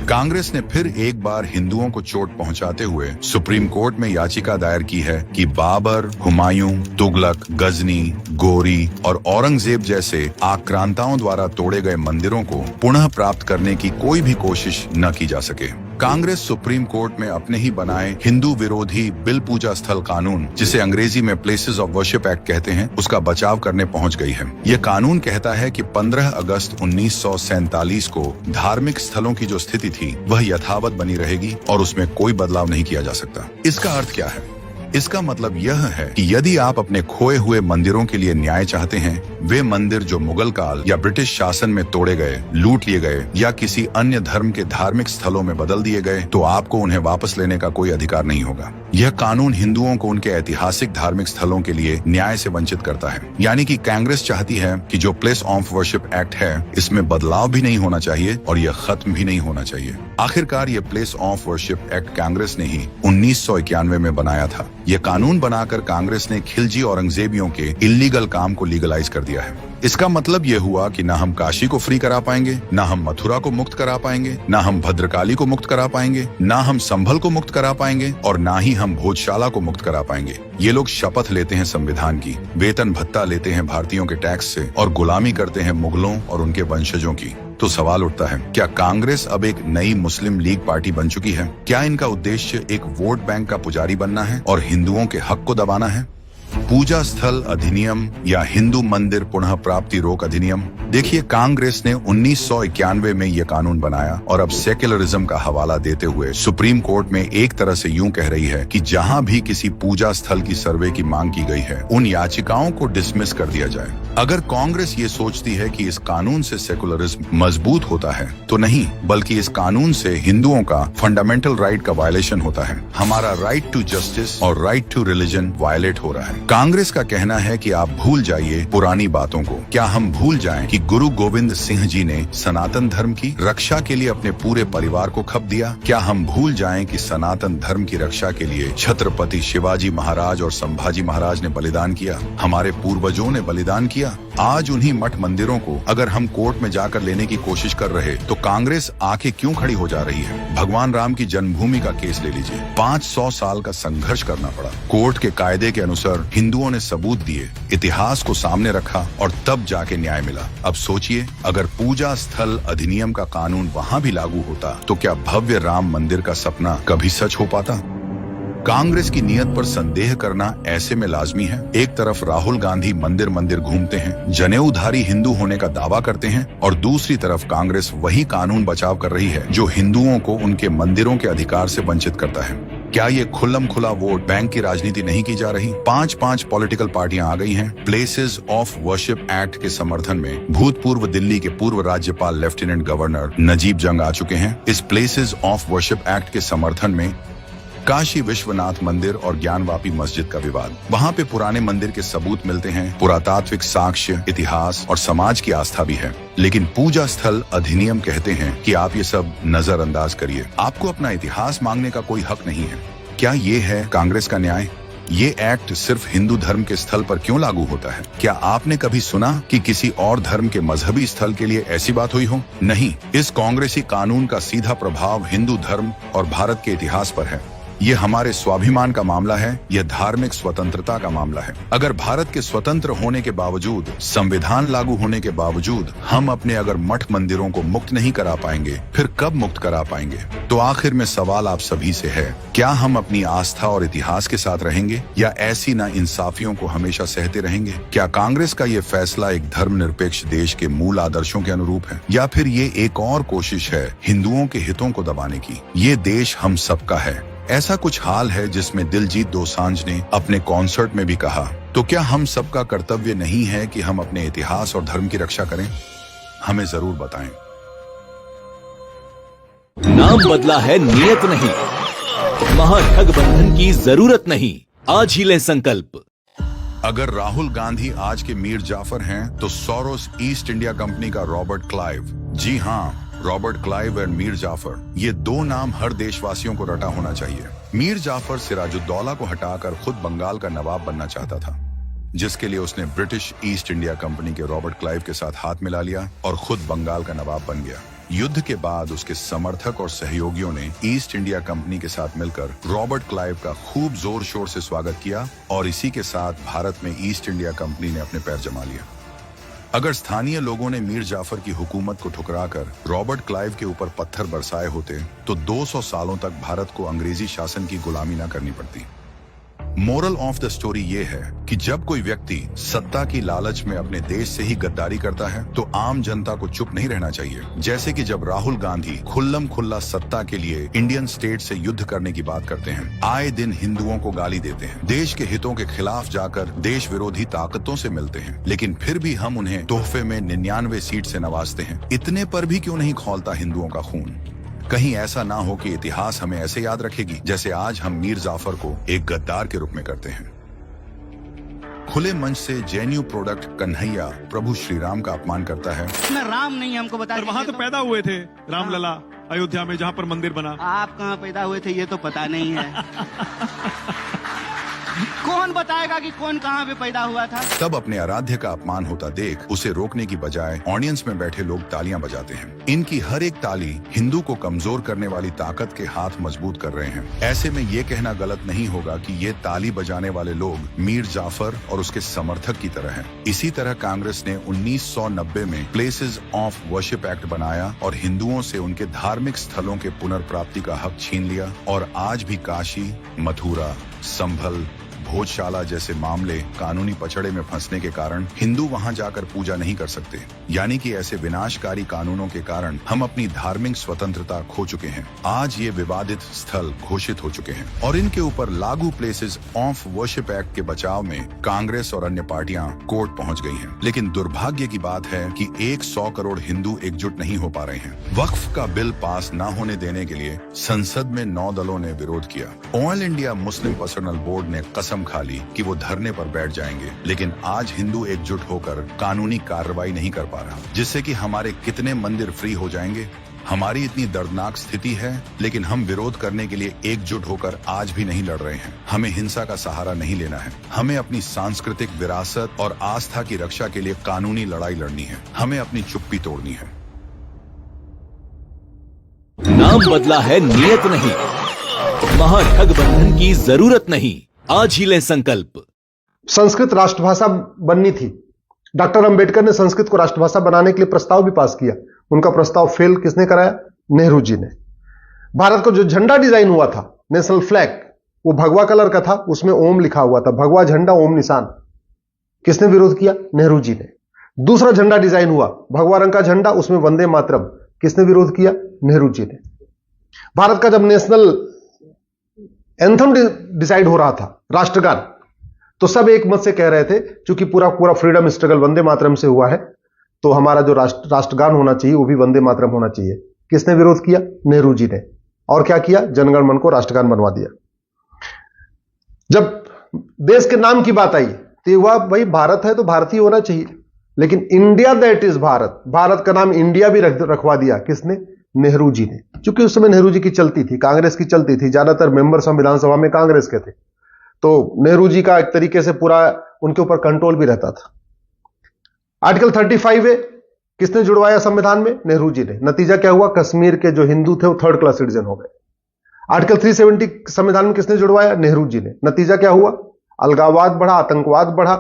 कांग्रेस ने फिर एक बार हिंदुओं को चोट पहुंचाते हुए सुप्रीम कोर्ट में याचिका दायर की है कि बाबर, हुमायूं, तुगलक, गजनी, गोरी और औरंगजेब जैसे आक्रांताओं द्वारा तोड़े गए मंदिरों को पुनः प्राप्त करने की कोई भी कोशिश न की जा सके। कांग्रेस सुप्रीम कोर्ट में अपने ही बनाए हिंदू विरोधी बिल पूजा स्थल कानून, जिसे अंग्रेजी में प्लेसेस ऑफ वर्शिप एक्ट कहते हैं, उसका बचाव करने पहुंच गई है। यह कानून कहता है कि 15 अगस्त 1947 को धार्मिक स्थलों की जो स्थिति थी वह यथावत बनी रहेगी और उसमें कोई बदलाव नहीं किया जा सकता। इसका अर्थ क्या है? इसका मतलब यह है कि यदि आप अपने खोए हुए मंदिरों के लिए न्याय चाहते हैं, वे मंदिर जो मुगल काल या ब्रिटिश शासन में तोड़े गए, लूट लिए गए या किसी अन्य धर्म के धार्मिक स्थलों में बदल दिए गए, तो आपको उन्हें वापस लेने का कोई अधिकार नहीं होगा। यह कानून हिंदुओं को उनके ऐतिहासिक धार्मिक स्थलों के लिए न्याय से वंचित करता है। यानी कि कांग्रेस चाहती है कि जो प्लेस ऑफ वर्शिप एक्ट है, इसमें बदलाव भी नहीं होना चाहिए और यह खत्म भी नहीं होना चाहिए। आखिरकार ये place of worship act Congress ने ही 1991 में बनाया था। ये कानून बनाकर कांग्रेस ने खिलजी औरंगजेबियों के इल्लीगल काम को लीगलाइज कर दिया है। इसका मतलब ये हुआ कि न हम काशी को फ्री करा पाएंगे, न हम मथुरा को मुक्त करा पाएंगे, न हम भद्रकाली को मुक्त करा पाएंगे, न हम संभल को मुक्त करा पाएंगे और न ही हम भोजशाला को मुक्त करा पाएंगे। ये लोग शपथ लेते हैं संविधान की, वेतन भत्ता लेते हैं भारतीयों के टैक्स से और गुलामी करते हैं मुगलों और उनके वंशजों की। तो सवाल उठता है, क्या कांग्रेस अब एक नई मुस्लिम लीग पार्टी बन चुकी है? क्या इनका उद्देश्य एक वोट बैंक का पुजारी बनना है और हिंदुओं के हक को दबाना है? पूजा स्थल अधिनियम या हिंदू मंदिर पुनः प्राप्ति रोक अधिनियम। देखिए, कांग्रेस ने 1991 में यह कानून बनाया और अब सेक्युलरिज्म का हवाला देते हुए सुप्रीम कोर्ट में एक तरह से यूं कह रही है कि जहां भी किसी पूजा स्थल की सर्वे की मांग की गई है, उन याचिकाओं को डिसमिस कर दिया जाए। अगर कांग्रेस ये सोचती है कि इस कानून से सेक्युलरिज्म मजबूत होता है, तो नहीं, बल्कि इस कानून से हिंदुओं का फंडामेंटल राइट का वायलेशन होता है। हमारा राइट टू जस्टिस और राइट टू रिलीजन वायलेट हो रहा है। कांग्रेस का कहना है कि आप भूल जाइए पुरानी बातों को। क्या हम भूल जाएं कि गुरु गोविंद सिंह जी ने सनातन धर्म की रक्षा के लिए अपने पूरे परिवार को खप दिया? क्या हम भूल जाएं कि सनातन धर्म की रक्षा के लिए छत्रपति शिवाजी महाराज और संभाजी महाराज ने बलिदान किया? हमारे पूर्वजों ने बलिदान किया। आज उन्हीं मठ मंदिरों को अगर हम कोर्ट में जाकर लेने की कोशिश कर रहे, तो कांग्रेस आंखें क्यों खड़ी हो जा रही है? भगवान राम की जन्मभूमि का केस ले लीजिए। 500 साल का संघर्ष करना पड़ा। कोर्ट के कायदे के अनुसार हिंदुओं ने सबूत दिए, इतिहास को सामने रखा और तब जाके न्याय मिला। अब सोचिए, अगर पूजा स्थल अधिनियम का कानून वहाँ भी लागू होता, तो क्या भव्य राम मंदिर का सपना कभी सच हो पाता? कांग्रेस की नीयत पर संदेह करना ऐसे में लाजमी है। एक तरफ राहुल गांधी मंदिर मंदिर घूमते हैं, जनेऊधारी हिंदू होने का दावा करते हैं, और दूसरी तरफ कांग्रेस वही कानून बचाव कर रही है जो हिंदुओं को उनके मंदिरों के अधिकार से वंचित करता है। क्या ये खुल्लम खुला वोट बैंक की राजनीति नहीं की जा रही? 5 पॉलिटिकल पार्टियां आ गई हैं। प्लेसेस ऑफ वर्शिप एक्ट के समर्थन में भूतपूर्व दिल्ली के पूर्व राज्यपाल लेफ्टिनेंट गवर्नर नजीब जंग आ चुके हैं। इस प्लेसेस ऑफ वर्शिप एक्ट के समर्थन में काशी विश्वनाथ मंदिर और ज्ञानवापी मस्जिद का विवाद। वहाँ पे पुराने मंदिर के सबूत मिलते हैं, पुरातात्विक साक्ष्य, इतिहास और समाज की आस्था भी है। लेकिन पूजा स्थल अधिनियम कहते हैं कि आप ये सब नजरअंदाज करिए, आपको अपना इतिहास मांगने का कोई हक नहीं है। क्या ये है कांग्रेस का न्याय? ये एक्ट सिर्फ हिंदू धर्म के स्थल पर क्यों लागू होता है? क्या आपने कभी सुना कि किसी और धर्म के मजहबी स्थल के लिए ऐसी बात हुई हो? नहीं, इस कांग्रेसी कानून का सीधा प्रभाव हिंदू धर्म और भारत के इतिहास पर है। ये हमारे स्वाभिमान का मामला है, यह धार्मिक स्वतंत्रता का मामला है। अगर भारत के स्वतंत्र होने के बावजूद, संविधान लागू होने के बावजूद हम अपने अगर मठ मंदिरों को मुक्त नहीं करा पाएंगे, फिर कब मुक्त करा पाएंगे? तो आखिर में सवाल आप सभी से है, क्या हम अपनी आस्था और इतिहास के साथ रहेंगे या ऐसी नाइंसाफियों को हमेशा सहते रहेंगे? क्या कांग्रेस का ये फैसला एक धर्मनिरपेक्ष देश के मूल आदर्शों के अनुरूप है, या फिर ये एक और कोशिश है हिंदुओं के हितों को दबाने की? ये देश हम सबका है। ऐसा कुछ हाल है जिसमें दिलजीत दोसांझ ने अपने कॉन्सर्ट में भी कहा। तो क्या हम सबका कर्तव्य नहीं है कि हम अपने इतिहास और धर्म की रक्षा करें? हमें जरूर बताएं। नाम बदला है, नियत नहीं। महागठबंधन की जरूरत नहीं। आज ही लें संकल्प। अगर राहुल गांधी आज के मीर जाफर हैं, तो सोरोस ईस्ट इंडिया कंपनी का रॉबर्ट क्लाइव। जी हाँ, रॉबर्ट क्लाइव और मीर जाफर, ये दो नाम हर देशवासियों को रटा होना चाहिए। मीर जाफर सिराजुद्दौला को हटाकर खुद बंगाल का नवाब बनना चाहता था, जिसके लिए उसने ब्रिटिश ईस्ट इंडिया कंपनी के रॉबर्ट क्लाइव के साथ हाथ मिला लिया और खुद बंगाल का नवाब बन गया। युद्ध के बाद उसके समर्थक और सहयोगियों ने ईस्ट इंडिया कंपनी के साथ मिलकर रॉबर्ट क्लाइव का खूब जोर शोर से स्वागत किया और इसी के साथ भारत में ईस्ट इंडिया कंपनी ने अपने पैर जमा लिया। अगर स्थानीय लोगों ने मीर जाफर की हुकूमत को ठुकराकर रॉबर्ट क्लाइव के ऊपर पत्थर बरसाए होते तो 200 सालों तक भारत को अंग्रेजी शासन की गुलामी न करनी पड़ती। मोरल ऑफ द स्टोरी ये है कि जब कोई व्यक्ति सत्ता की लालच में अपने देश से ही गद्दारी करता है तो आम जनता को चुप नहीं रहना चाहिए। जैसे कि जब राहुल गांधी खुल्लम खुल्ला सत्ता के लिए इंडियन स्टेट से युद्ध करने की बात करते हैं, आए दिन हिंदुओं को गाली देते हैं, देश के हितों के खिलाफ जाकर देश विरोधी ताकतों से मिलते हैं, लेकिन फिर भी हम उन्हें तोहफे में 99 सीट से नवाजते हैं। इतने पर भी क्यों नहीं खौलता हिंदुओं का खून? कहीं ऐसा ना हो कि इतिहास हमें ऐसे याद रखेगी जैसे आज हम मीर जाफर को एक गद्दार के रूप में करते हैं। खुले मंच से जेएनयू प्रोडक्ट कन्हैया प्रभु श्री राम का अपमान करता है। ना राम नहीं हमको बता। वहां तो पैदा हुए थे रामलला अयोध्या में, जहां पर मंदिर बना। आप कहाँ पैदा हुए थे ये तो पता नहीं है। कौन बताएगा कि कौन कहाँ पे पैदा हुआ था? तब अपने आराध्य का अपमान होता देख उसे रोकने की बजाय ऑडियंस में बैठे लोग तालियां बजाते हैं। इनकी हर एक ताली हिंदू को कमजोर करने वाली ताकत के हाथ मजबूत कर रहे हैं। ऐसे में ये कहना गलत नहीं होगा कि ये ताली बजाने वाले लोग मीर जाफर और उसके समर्थक की तरह हैं। इसी तरह कांग्रेस ने 1990 में प्लेसेस ऑफ वर्शिप एक्ट बनाया और हिंदुओं से उनके धार्मिक स्थलों के पुनर्प्राप्ति का हक छीन लिया और आज भी काशी, मथुरा, संभल, भोजशाला जैसे मामले कानूनी पचड़े में फंसने के कारण हिंदू वहां जाकर पूजा नहीं कर सकते। यानी कि ऐसे विनाशकारी कानूनों के कारण हम अपनी धार्मिक स्वतंत्रता खो चुके हैं। आज ये विवादित स्थल घोषित हो चुके हैं और इनके ऊपर लागू प्लेसेस ऑफ वर्शिप एक्ट के बचाव में कांग्रेस और अन्य पार्टियां कोर्ट पहुंच गई हैं। लेकिन दुर्भाग्य की बात है कि 100 करोड़ हिंदू एकजुट नहीं हो पा रहे हैं। वक्फ का बिल पास न होने देने के लिए संसद में 9 दलों ने विरोध किया। All India Muslim personal board ने कसम खा ली कि वो धरने पर बैठ जाएंगे, लेकिन आज हिंदू एकजुट होकर कानूनी कार्रवाई नहीं कर पा रहा, जिससे कि हमारे कितने मंदिर फ्री हो जाएंगे। हमारी इतनी दर्दनाक स्थिति है, लेकिन हम विरोध करने के लिए एकजुट होकर आज भी नहीं लड़ रहे हैं। हमें हिंसा का सहारा नहीं लेना है। हमें अपनी सांस्कृतिक विरासत और आस्था की रक्षा के लिए कानूनी लड़ाई लड़नी है। हमें अपनी चुप्पी तोड़नी है। नाम बदला है, नियत नहीं। महागठबंधन की जरूरत नहीं। आज ही लें संकल्प। संस्कृत राष्ट्रभाषा बननी थी। डॉक्टर अंबेडकर ने संस्कृत को राष्ट्रभाषा बनाने के लिए प्रस्ताव भी पास किया। उनका प्रस्ताव फेल किसने कराया? नेहरू जी ने। भारत का जो झंडा डिजाइन हुआ था, नेशनल फ्लैग, वो भगवा कलर का था, उसमें ओम लिखा हुआ था। भगवा झंडा, ओम निशान। किसने विरोध किया? नेहरू जी ने। दूसरा झंडा डिजाइन हुआ, भगवा रंग का झंडा, उसमें वंदे मातरम। किसने विरोध किया? नेहरू जी ने। भारत का जब नेशनल एंथम डिसाइड हो रहा था, राष्ट्रगान, तो सब एक मत से कह रहे थे क्योंकि पूरा फ्रीडम स्ट्रगल वंदे मातरम से हुआ है, तो हमारा जो राष्ट्रगान होना चाहिए वो भी वंदे मातरम होना चाहिए। किसने विरोध किया? नेहरू जी ने। और क्या किया? जनगण मन को राष्ट्रगान बनवा दिया। जब देश के नाम की बात आई तो हुआ भाई भारत है तो भारतीय होना चाहिए, लेकिन India that is Bharat, Bharat का नाम इंडिया भी रखवा दिया। किसने? नेहरू जी ने। क्योंकि उस समय नेहरू जी की चलती थी, कांग्रेस की चलती थी, ज्यादातर मेंबर संविधान सभा में कांग्रेस के थे, तो नेहरू जी का एक तरीके से पूरा उनके ऊपर कंट्रोल भी रहता था। आर्टिकल 35 है, किसने जुड़वाया संविधान में? नेहरू जी ने। नतीजा क्या हुआ? कश्मीर के जो हिंदू थे वो 3rd क्लास सिटीजन हो गए। आर्टिकल 370 संविधान में किसने जुड़वाया? नेहरू जी ने। नतीजा क्या हुआ? अलगाववाद बढ़ा, आतंकवाद बढ़ा,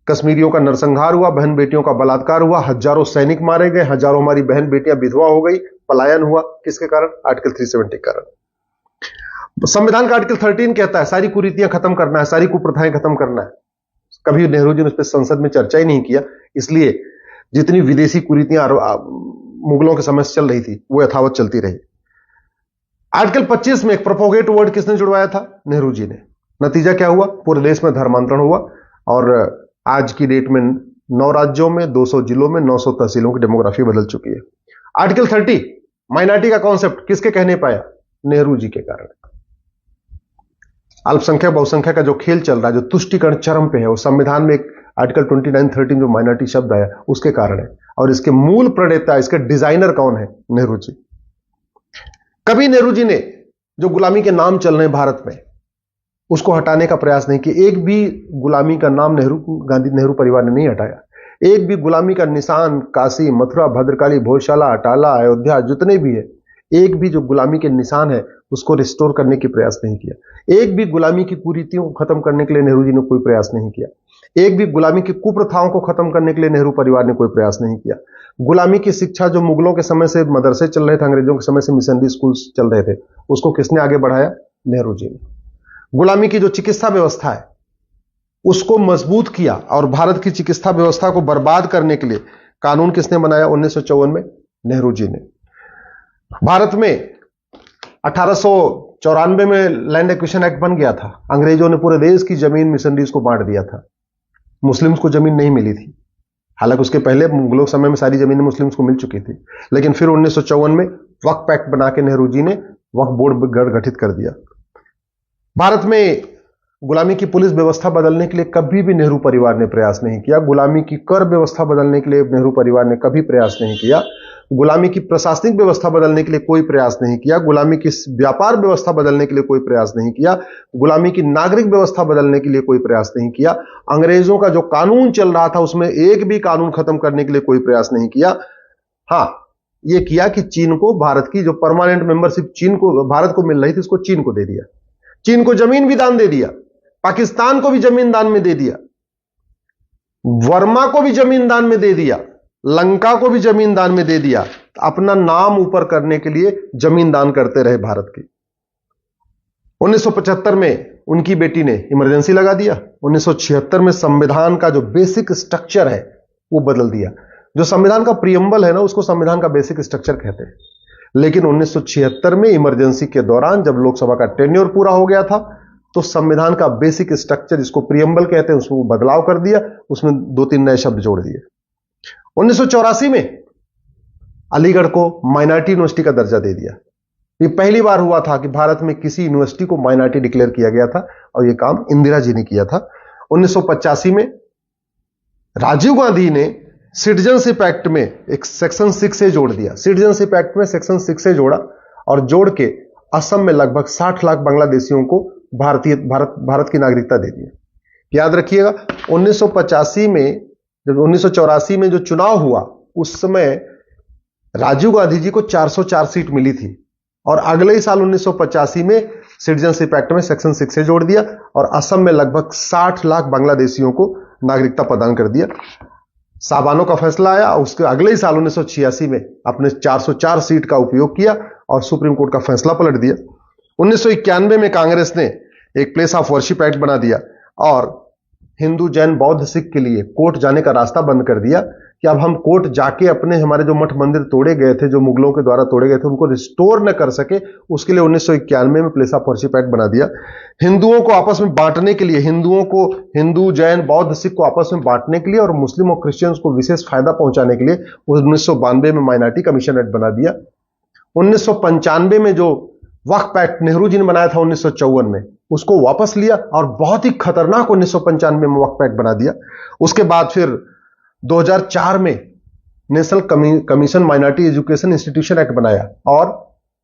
कश्मीरियों का नरसंहार हुआ, बहन बेटियों का बलात्कार हुआ, हजारों सैनिक मारे गए, हजारों हमारी बहन बेटियां विधवा हो गई, पलायन हुआ। किसके कारण? आर्टिकल 370 के कारण। संविधान का आर्टिकल 13 कहता है सारी कुरीतियां खत्म करना है, सारी कुप्रथाएं खत्म करना है। कभी नेहरू जी ने उस पर संसद में चर्चा ही नहीं किया, इसलिए जितनी विदेशी कुरीतियां मुगलों के समय से चल रही थी वो यथावत चलती रही। आर्टिकल 25 में एक प्रोपोगेट वर्ड किसने जुड़वाया था? नेहरू जी ने। नतीजा क्या हुआ? पूरे देश में धर्मांतरण हुआ और आज की डेट में 9 राज्यों में, 200 जिलों में, 900 तहसीलों की डेमोग्राफी बदल चुकी है। आर्टिकल 30 माइनॉरिटी का कॉन्सेप्ट किसके कहने पाया? नेहरू जी के कारण। अल्पसंख्यक बहुसंख्यक का जो खेल चल रहा है, जो तुष्टिकरण चरम पे है, वो संविधान में एक आर्टिकल 29-13 जो माइनॉरिटी शब्द आया उसके कारण है। और इसके मूल प्रणेता, इसके डिजाइनर कौन है? नेहरू जी। कभी नेहरू जी ने जो गुलामी के नाम चल रहे हैं भारत में उसको हटाने का प्रयास नहीं किया। एक भी गुलामी का नाम नेहरू परिवार ने नहीं हटाया। एक भी गुलामी का निशान काशी, मथुरा, भद्रकाली, भोजशाला, अटाला, अयोध्या जितने भी है, एक भी जो गुलामी के निशान है उसको रिस्टोर करने की प्रयास नहीं किया। एक भी गुलामी की कुरीतियों को खत्म करने के लिए नेहरू जी ने कोई प्रयास नहीं किया। एक भी गुलामी की कुप्रथाओं को खत्म करने के लिए नेहरू परिवार ने कोई प्रयास नहीं किया। गुलामी की शिक्षा जो मुगलों के समय से मदरसे चल रहे थे, अंग्रेजों के समय से मिशनरी स्कूल चल रहे थे, उसको किसने आगे बढ़ाया? नेहरू जी ने। गुलामी की जो चिकित्सा व्यवस्था है उसको मजबूत किया और भारत की चिकित्सा व्यवस्था को बर्बाद करने के लिए कानून किसने बनाया? 1954 में नेहरू जी ने। भारत में 1894 में लैंड एक्विजिशन एक्ट बन गया था। अंग्रेजों ने पूरे देश की जमीन मिशनरीज को बांट दिया था। मुस्लिम्स को जमीन नहीं मिली थी, हालांकि उसके पहले मुगलों के समय में सारी जमीनें मुस्लिम्स को मिल चुकी थी, लेकिन फिर 1954 में वक्फ एक्ट बना के नेहरू जी ने वक्फ बोर्ड गठित कर दिया। भारत में गुलामी की पुलिस व्यवस्था बदलने के लिए कभी भी नेहरू परिवार ने प्रयास नहीं किया। गुलामी की कर व्यवस्था बदलने के लिए नेहरू परिवार ने कभी प्रयास नहीं किया। गुलामी की प्रशासनिक व्यवस्था बदलने के लिए कोई प्रयास नहीं किया। गुलामी की व्यापार व्यवस्था बदलने के लिए कोई प्रयास नहीं किया। गुलामी की नागरिक व्यवस्था बदलने के लिए कोई प्रयास नहीं किया। अंग्रेजों का जो कानून चल रहा था उसमें एक भी कानून खत्म करने के लिए कोई प्रयास नहीं किया। हां, यह किया कि चीन को, भारत की जो परमानेंट मेंबरशिप चीन को, भारत को मिल रही थी, उसको चीन को दे दिया। चीन को जमीन भी दान दे दिया, पाकिस्तान को भी जमीन दान में दे दिया, वर्मा को भी जमीन दान में दे दिया, लंका को भी जमीन दान में दे दिया। अपना नाम ऊपर करने के लिए जमीन दान करते रहे भारत की। 1975 में उनकी बेटी ने इमरजेंसी लगा दिया। 1976 में संविधान का जो बेसिक स्ट्रक्चर है वो बदल दिया। जो संविधान का प्रियम्बल है ना, उसको संविधान का बेसिक स्ट्रक्चर कहते हैं। लेकिन 1976 में इमरजेंसी के दौरान जब लोकसभा का टेन्योर पूरा हो गया था तो संविधान का बेसिक स्ट्रक्चर, जिसको प्रियम्बल कहते हैं, उसमें बदलाव कर दिया, उसमें 2-3 नए शब्द जोड़ दिए। 1984 में अलीगढ़ को माइनॉरिटी यूनिवर्सिटी का दर्जा दे दिया। ये पहली बार हुआ था कि भारत में किसी यूनिवर्सिटी को माइनॉरिटी डिक्लेयर किया गया था और यह काम इंदिरा जी ने किया था। 1985 में राजीव गांधी ने सिटीजनशिप एक्ट में एक सेक्शन 6 से जोड़ दिया। सिटीजनशिप एक्ट में सेक्शन 6 से जोड़ा और जोड़ के असम में लगभग 60 लाख बांग्लादेशियों को भारत की नागरिकता दे दी। याद रखिएगा, 1985 में जब 1984 में जो चुनाव हुआ उस समय राजीव गांधी जी को 404 सीट मिली थी और अगले ही साल 1985 में सिटीजनशिप एक्ट में सेक्शन 6 से जोड़ दिया और असम में लगभग 60 लाख बांग्लादेशियों को नागरिकता प्रदान कर दिया। साबानो का फैसला आया, उसके अगले ही साल 1986 में अपने 404 सीट का उपयोग किया और सुप्रीम कोर्ट का फैसला पलट दिया। 1991 में कांग्रेस ने एक प्लेस ऑफ वर्शिप एक्ट बना दिया और हिंदू, जैन, बौद्ध, सिख के लिए कोर्ट जाने का रास्ता बंद कर दिया कि अब हम कोर्ट जाके अपने हमारे जो मठ मंदिर तोड़े गए थे, जो मुगलों के द्वारा तोड़े गए थे, उनको रिस्टोर न कर सके, उसके लिए 1991 में प्लेस ऑफ वर्शिप एक्ट बना दिया। हिंदुओं को आपस में बांटने के लिए, हिंदुओं को, हिंदू, जैन, बौद्ध, सिख को आपस में बांटने के लिए और मुस्लिम और क्रिश्चियंस को विशेष फायदा पहुंचाने के लिए 1992 में माइनॉरिटी कमीशन एक्ट बना दिया। 1995 में जो वक्फ एक्ट नेहरू जी ने बनाया था 1954 में, उसको वापस लिया और बहुत ही खतरनाक 1995 में वक्फ एक्ट बना दिया। उसके बाद फिर 2004 में national commission minority education institution act बनाया और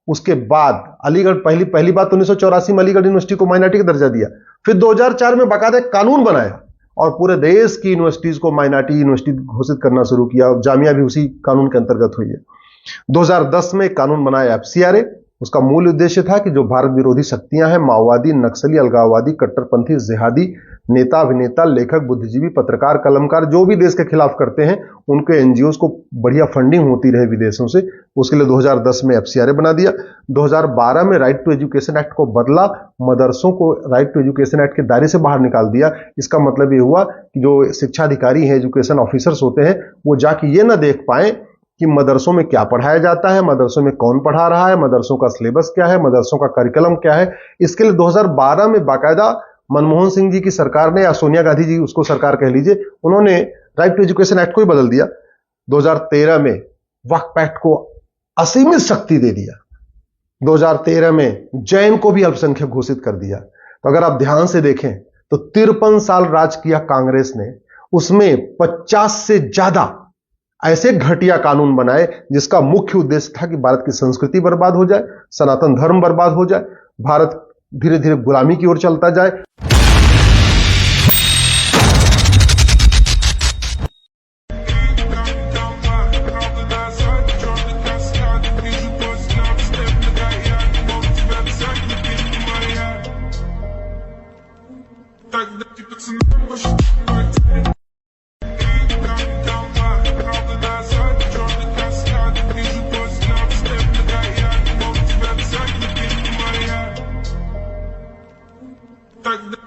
उसके बाद अलीगढ़, पहली बात 1984 में अलीगढ़ यूनिवर्सिटी को माइनॉरिटी का दर्जा दिया। फिर 2004 में बाकायदा एक कानून बनाया और पूरे देश की यूनिवर्सिटीज को माइनॉरिटी यूनिवर्सिटी घोषित करना शुरू किया और जामिया भी उसी कानून के अंतर्गत हुई है। 2010 में कानून बनाया FCRA। उसका मूल उद्देश्य था कि जो भारत विरोधी शक्तियां हैं, माओवादी, नक्सली, अलगाववादी, कट्टरपंथी, जिहादी नेता, अभिनेता, लेखक, बुद्धिजीवी, पत्रकार, कलमकार जो भी देश के खिलाफ करते हैं, उनके एनजीओ को बढ़िया फंडिंग होती रहे विदेशों से, उसके लिए 2010 में FCRA बना दिया। 2012 में राइट टू एजुकेशन एक्ट को बदला, मदरसों को राइट टू एजुकेशन एक्ट के दायरे से बाहर निकाल दिया। इसका मतलब ये हुआ कि जो शिक्षा अधिकारी हैं, एजुकेशन ऑफिसर्स होते हैं, वो जाके ये ना देख पाए कि मदरसों में क्या पढ़ाया जाता है, मदरसों में कौन पढ़ा रहा है, मदरसों का सिलेबस क्या है, मदरसों का करिकुलम क्या है। इसके लिए 2012 में बाकायदा मनमोहन सिंह जी की सरकार ने, या सोनिया गांधी जी उसको सरकार कह लीजिए, उन्होंने राइट टू एजुकेशन एक्ट को ही बदल दिया। 2013 में वक्फ एक्ट को असीमित शक्ति दे दिया। 2013 में जैन को भी अल्पसंख्यक घोषित कर दिया। तो अगर आप ध्यान से देखें तो 53 साल राज किया कांग्रेस ने, उसमें 50 से ज्यादा ऐसे घटिया कानून बनाए जिसका मुख्य उद्देश्य था कि भारत की संस्कृति बर्बाद हो जाए, सनातन धर्म बर्बाद हो जाए, भारत धीरे धीरे गुलामी की ओर चलता जाए। так, да,